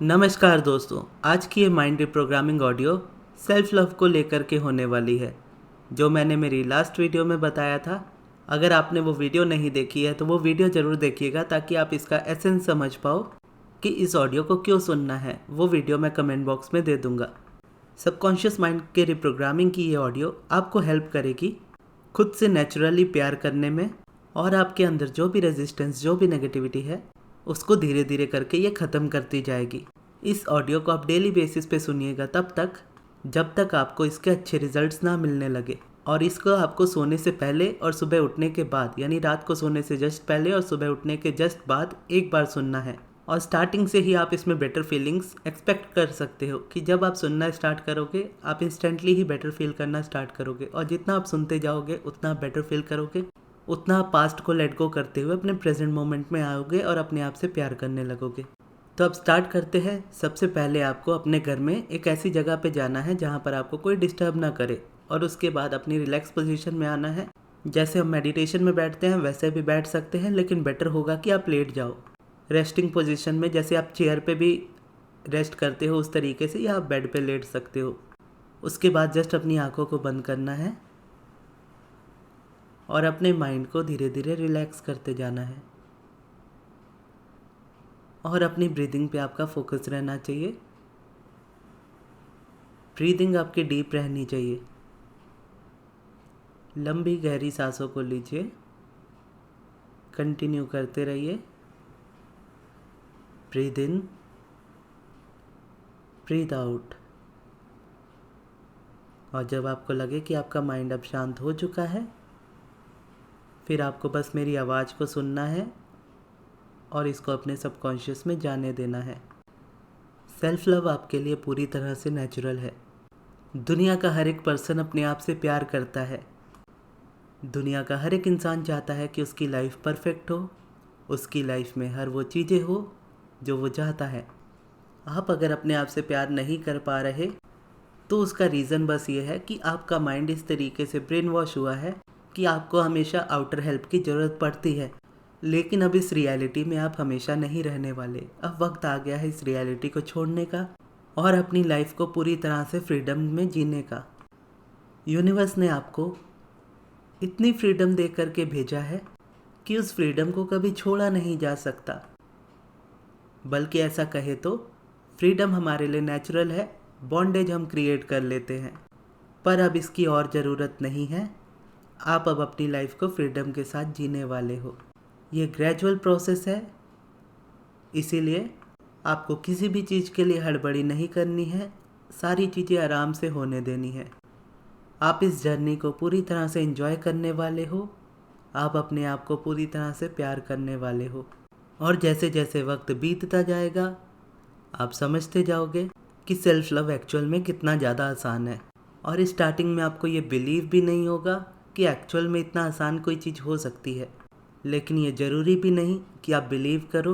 नमस्कार दोस्तों, आज की ये mind reprogramming audio self love को लेकर के होने वाली है। जो मैंने मेरी लास्ट वीडियो में बताया था, अगर आपने वो वीडियो नहीं देखी है तो वो वीडियो ज़रूर देखिएगा ताकि आप इसका एसेंस समझ पाओ कि इस ऑडियो को क्यों सुनना है। वो वीडियो मैं कमेंट बॉक्स में दे दूँगा। सबकॉन्शियस माइंड के रिप्रोग्रामिंग की ये ऑडियो आपको हेल्प करेगी खुद से नेचुरली प्यार करने में, और आपके अंदर जो भी रेजिस्टेंस, जो भी नेगेटिविटी है, उसको धीरे धीरे करके ये ख़त्म करती जाएगी। इस ऑडियो को आप डेली बेसिस पे सुनिएगा तब तक जब तक आपको इसके अच्छे रिजल्ट्स ना मिलने लगे। और इसको आपको सोने से पहले और सुबह उठने के बाद, यानी रात को सोने से जस्ट पहले और सुबह उठने के जस्ट बाद एक बार सुनना है। और स्टार्टिंग से ही आप इसमें बेटर फीलिंग्स एक्सपेक्ट कर सकते हो कि जब आप सुनना स्टार्ट करोगे आप इंस्टेंटली ही बेटर फील करना स्टार्ट करोगे, और जितना आप सुनते जाओगे उतना बेटर फील करोगे, उतना आप पास्ट को लेट गो करते हुए अपने प्रेजेंट मोमेंट में आओगे और अपने आप से प्यार करने लगोगे। तो अब स्टार्ट करते हैं। सबसे पहले आपको अपने घर में एक ऐसी जगह पे जाना है जहाँ पर आपको कोई डिस्टर्ब ना करे, और उसके बाद अपनी रिलैक्स पोजीशन में आना है। जैसे हम मेडिटेशन में बैठते हैं वैसे भी बैठ सकते हैं, लेकिन बेटर होगा कि आप लेट जाओ रेस्टिंग पोजीशन में। जैसे आप चेयर पे भी रेस्ट करते हो उस तरीके से, या आप बेड पे लेट सकते हो। उसके बाद जस्ट अपनी आँखों को बंद करना है और अपने माइंड को धीरे धीरे रिलैक्स करते जाना है, और अपनी ब्रीदिंग पे आपका फोकस रहना चाहिए। ब्रीदिंग आपकी डीप रहनी चाहिए। लंबी गहरी सांसों को लीजिए, कंटिन्यू करते रहिए। Breathe in, breathe out. और जब आपको लगे कि आपका माइंड अब शांत हो चुका है, फिर आपको बस मेरी आवाज़ को सुनना है और इसको अपने सबकॉन्शियस में जाने देना है। सेल्फ लव आपके लिए पूरी तरह से नेचुरल है। दुनिया का हर एक पर्सन अपने आप से प्यार करता है। दुनिया का हर एक इंसान चाहता है कि उसकी लाइफ परफेक्ट हो, उसकी लाइफ में हर वो चीज़ें हो जो वो चाहता है। आप अगर अपने आप से प्यार नहीं कर पा रहे तो उसका रीज़न बस ये है कि आपका माइंड इस तरीके से ब्रेन वॉश हुआ है कि आपको हमेशा आउटर हेल्प की ज़रूरत पड़ती है। लेकिन अब इस रियलिटी में आप हमेशा नहीं रहने वाले। अब वक्त आ गया है इस रियलिटी को छोड़ने का और अपनी लाइफ को पूरी तरह से फ्रीडम में जीने का। यूनिवर्स ने आपको इतनी फ्रीडम दे करके भेजा है कि उस फ्रीडम को कभी छोड़ा नहीं जा सकता। बल्कि ऐसा कहे तो फ्रीडम हमारे लिए नेचुरल है, बॉन्डेज हम क्रिएट कर लेते हैं, पर अब इसकी और ज़रूरत नहीं है। आप अब अपनी लाइफ को फ्रीडम के साथ जीने वाले हो। ये ग्रेजुअल प्रोसेस है, इसीलिए आपको किसी भी चीज़ के लिए हड़बड़ी नहीं करनी है। सारी चीज़ें आराम से होने देनी है। आप इस जर्नी को पूरी तरह से एंजॉय करने वाले हो। आप अपने आप को पूरी तरह से प्यार करने वाले हो, और जैसे जैसे वक्त बीतता जाएगा आप समझते जाओगे कि सेल्फ लव एक्चुअल में कितना ज़्यादा आसान है। और स्टार्टिंग में आपको ये बिलीव भी नहीं होगा कि एक्चुअल में इतना आसान कोई चीज़ हो सकती है। लेकिन ये ज़रूरी भी नहीं कि आप बिलीव करो,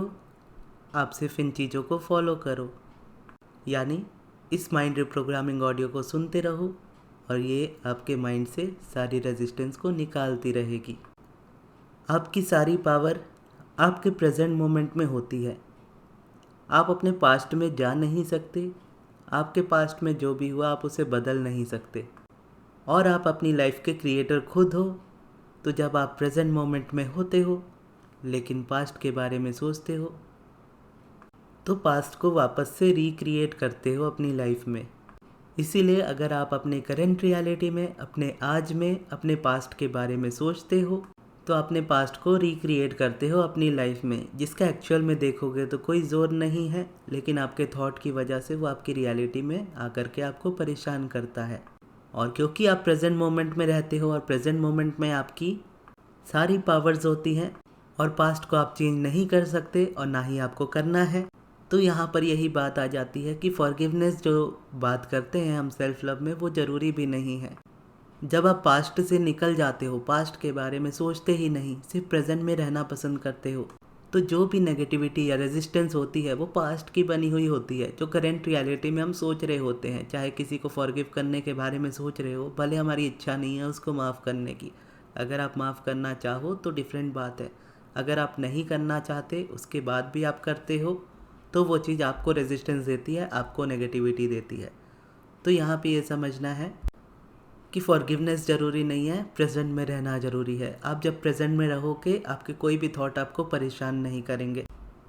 आप सिर्फ इन चीज़ों को फॉलो करो। यानी इस माइंड रिप्रोग्रामिंग ऑडियो को सुनते रहो और ये आपके माइंड से सारी रेजिस्टेंस को निकालती रहेगी। आपकी सारी पावर आपके प्रेजेंट मोमेंट में होती है। आप अपने पास्ट में जा नहीं सकते। आपके पास्ट में जो भी हुआ आप उसे बदल नहीं सकते, और आप अपनी लाइफ के क्रिएटर खुद हो। तो जब आप प्रेजेंट मोमेंट में होते हो लेकिन पास्ट के बारे में सोचते हो, तो पास्ट को वापस से रिक्रिएट करते हो अपनी लाइफ में। इसीलिए अगर आप अपने करंट रियलिटी में, अपने आज में, अपने पास्ट के बारे में सोचते हो तो अपने पास्ट को रिक्रिएट करते हो अपनी लाइफ में, जिसका एक्चुअल में देखोगे तो कोई ज़ोर नहीं है, लेकिन आपके थॉट की वजह से वो आपकी रियलिटी में आकर के आपको परेशान करता है। और क्योंकि आप प्रेजेंट मोमेंट में रहते हो और प्रेजेंट मोमेंट में आपकी सारी पावर्स होती हैं और पास्ट को आप चेंज नहीं कर सकते और ना ही आपको करना है, तो यहाँ पर यही बात आ जाती है कि फॉरगिवनेस जो बात करते हैं हम सेल्फ लव में, वो ज़रूरी भी नहीं है। जब आप पास्ट से निकल जाते हो, पास्ट के बारे में सोचते ही नहीं, सिर्फ प्रेजेंट में रहना पसंद करते हो, तो जो भी नेगेटिविटी या रेजिस्टेंस होती है वो पास्ट की बनी हुई होती है, जो करंट रियलिटी में हम सोच रहे होते हैं। चाहे किसी को फॉरगिव करने के बारे में सोच रहे हो, भले हमारी इच्छा नहीं है उसको माफ़ करने की। अगर आप माफ़ करना चाहो तो डिफरेंट बात है। अगर आप नहीं करना चाहते उसके बाद भी आप करते हो, तो वो चीज़ आपको रेजिस्टेंस देती है, आपको नेगेटिविटी देती है। तो यहाँ पे ये समझना है कि फॉरगिवनेस ज़रूरी नहीं है, प्रेजेंट में रहना ज़रूरी है। आप जब प्रेजेंट में रहोगे, आपके कोई भी थॉट आपको परेशान नहीं करेंगे।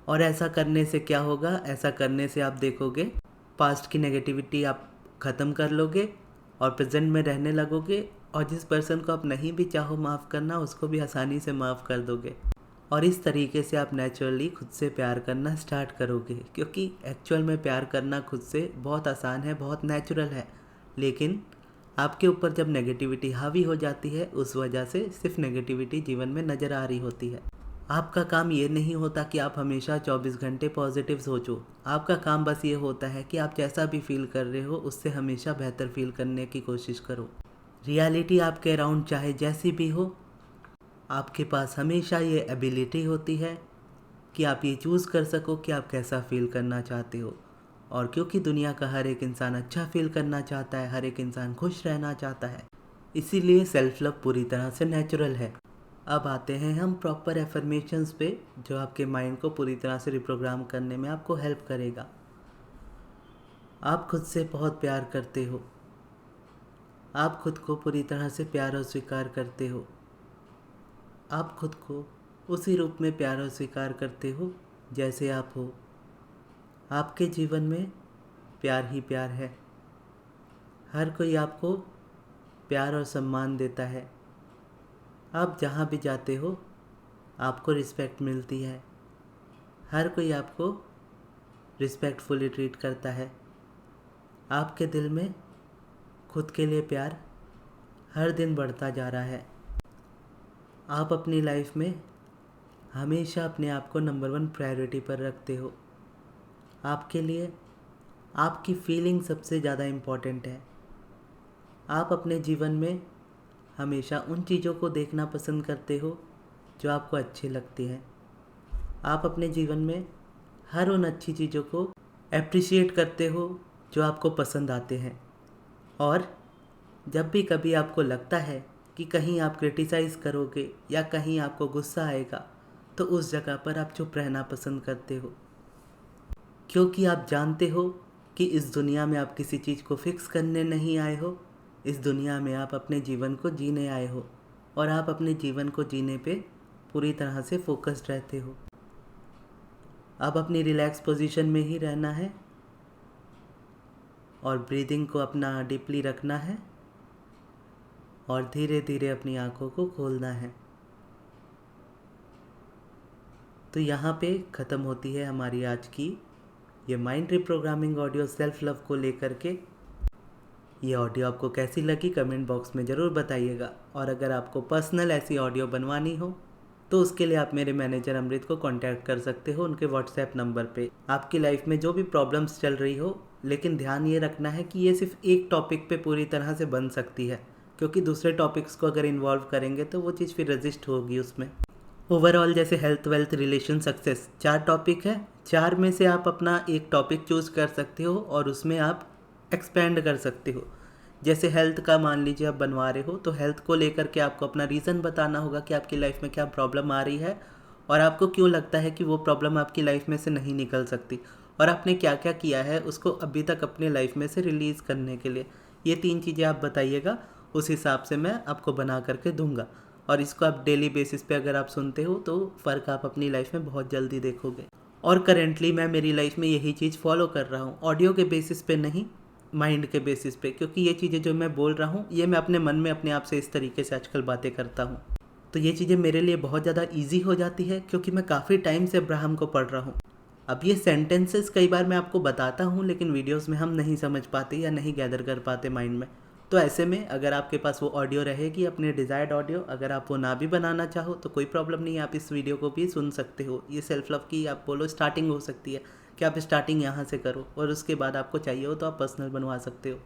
और ऐसा करने से क्या होगा, ऐसा करने से आप देखोगे पास्ट की नेगेटिविटी आप ख़त्म कर लोगे और प्रेजेंट में रहने लगोगे, और जिस पर्सन को आप नहीं भी चाहो माफ़ करना, उसको भी आसानी से माफ़ कर दोगे। और इस तरीके से आप नेचुरली खुद से प्यार करना स्टार्ट करोगे, क्योंकि एक्चुअल में प्यार करना खुद से बहुत आसान है, बहुत नेचुरल है। लेकिन आपके ऊपर जब नेगेटिविटी हावी हो जाती है, उस वजह से सिर्फ नेगेटिविटी जीवन में नज़र आ रही होती है। आपका काम ये नहीं होता कि आप हमेशा 24 घंटे पॉजिटिव सोचो। आपका काम बस ये होता है कि आप जैसा भी फील कर रहे हो, उससे हमेशा बेहतर फील करने की कोशिश करो। रियलिटी आपके अराउंड चाहे जैसी भी हो, आपके पास हमेशा ये एबिलिटी होती है कि आप ये चूज़ कर सको कि आप कैसा फील करना चाहते हो। और क्योंकि दुनिया का हर एक इंसान अच्छा फील करना चाहता है, हर एक इंसान खुश रहना चाहता है, इसीलिए सेल्फ लव पूरी तरह से नेचुरल है। अब आते हैं हम प्रॉपर एफर्मेशंस पे, जो आपके माइंड को पूरी तरह से रिप्रोग्राम करने में आपको हेल्प करेगा। आप खुद से बहुत प्यार करते हो। आप खुद को पूरी तरह से प्यार और स्वीकार करते हो। आप खुद को उसी रूप में प्यार और स्वीकार करते हो जैसे आप हो। आपके जीवन में प्यार ही प्यार है। हर कोई आपको प्यार और सम्मान देता है। आप जहाँ भी जाते हो, आपको रिस्पेक्ट मिलती है। हर कोई आपको रिस्पेक्टफुली ट्रीट करता है। आपके दिल में खुद के लिए प्यार हर दिन बढ़ता जा रहा है। आप अपनी लाइफ में हमेशा अपने आप को नंबर 1 प्रायोरिटी पर रखते हो। आपके लिए आपकी फीलिंग सबसे ज़्यादा इम्पॉर्टेंट है। आप अपने जीवन में हमेशा उन चीज़ों को देखना पसंद करते हो जो आपको अच्छी लगती हैं। आप अपने जीवन में हर उन अच्छी चीज़ों को एप्रिशिएट करते हो जो आपको पसंद आते हैं। और जब भी कभी आपको लगता है कि कहीं आप क्रिटिसाइज़ करोगे या कहीं आपको गुस्सा आएगा, तो उस जगह पर आप चुप रहना पसंद करते हो, क्योंकि आप जानते हो कि इस दुनिया में आप किसी चीज़ को फिक्स करने नहीं आए हो। इस दुनिया में आप अपने जीवन को जीने आए हो, और आप अपने जीवन को जीने पे पूरी तरह से फोकस्ड रहते हो। अब अपनी रिलैक्स पोजीशन में ही रहना है और ब्रीदिंग को अपना डीपली रखना है और धीरे धीरे अपनी आँखों को खोलना है। तो यहाँ पे ख़त्म होती है हमारी आज की ये mind reprogramming audio self love को लेकर के। ये ऑडियो आपको कैसी लगी कमेंट बॉक्स में ज़रूर बताइएगा। और अगर आपको पर्सनल ऐसी ऑडियो बनवानी हो तो उसके लिए आप मेरे मैनेजर अमृत को कांटेक्ट कर सकते हो उनके व्हाट्सएप नंबर पे। आपकी लाइफ में जो भी प्रॉब्लम्स चल रही हो, लेकिन ध्यान ये रखना है कि ये सिर्फ एक टॉपिक पे पूरी तरह से बन सकती है, क्योंकि दूसरे टॉपिक्स को अगर इन्वॉल्व करेंगे तो वो चीज़ फिर रजिस्ट होगी उसमें। ओवरऑल जैसे health, wealth, relation, success 4 topic है। 4 में से आप अपना एक टॉपिक चूज़ कर सकते हो और उसमें आप एक्सपेंड कर सकते हो। जैसे हेल्थ का मान लीजिए आप बनवा रहे हो, तो हेल्थ को लेकर के आपको अपना रीज़न बताना होगा कि आपकी लाइफ में क्या प्रॉब्लम आ रही है और आपको क्यों लगता है कि वो प्रॉब्लम आपकी लाइफ में से नहीं निकल सकती, और आपने क्या क्या किया है उसको अभी तक अपने लाइफ में से रिलीज़ करने के लिए। ये 3 चीज़ें आप बताइएगा, उस हिसाब से मैं आपको बना करके दूंगा। और इसको आप डेली बेसिस पे अगर आप सुनते हो तो फ़र्क आप अपनी लाइफ में बहुत जल्दी देखोगे। और करेंटली मैं मेरी लाइफ में यही चीज़ फॉलो कर रहा हूँ, ऑडियो के बेसिस पे नहीं, माइंड के बेसिस पे, क्योंकि ये चीज़ें जो मैं बोल रहा हूँ ये मैं अपने मन में अपने आप से इस तरीके से आजकल बातें करता हूँ। तो ये चीज़ें मेरे लिए बहुत ज़्यादा ईजी हो जाती है, क्योंकि मैं काफ़ी टाइम से अब्राहम को पढ़ रहा हूँ। अब ये सेंटेंसेस कई बार मैं आपको बताता हूँ, लेकिन वीडियोज़ में हम नहीं समझ पाते या नहीं गैदर कर पाते माइंड में। तो ऐसे में अगर आपके पास वो ऑडियो रहेगी, अपने डिज़ायर्ड ऑडियो, अगर आप वो ना भी बनाना चाहो तो कोई प्रॉब्लम नहीं है, आप इस वीडियो को भी सुन सकते हो। ये सेल्फ लव की आप बोलो स्टार्टिंग हो सकती है कि आप स्टार्टिंग यहाँ से करो और उसके बाद आपको चाहिए हो तो आप पर्सनल बनवा सकते हो।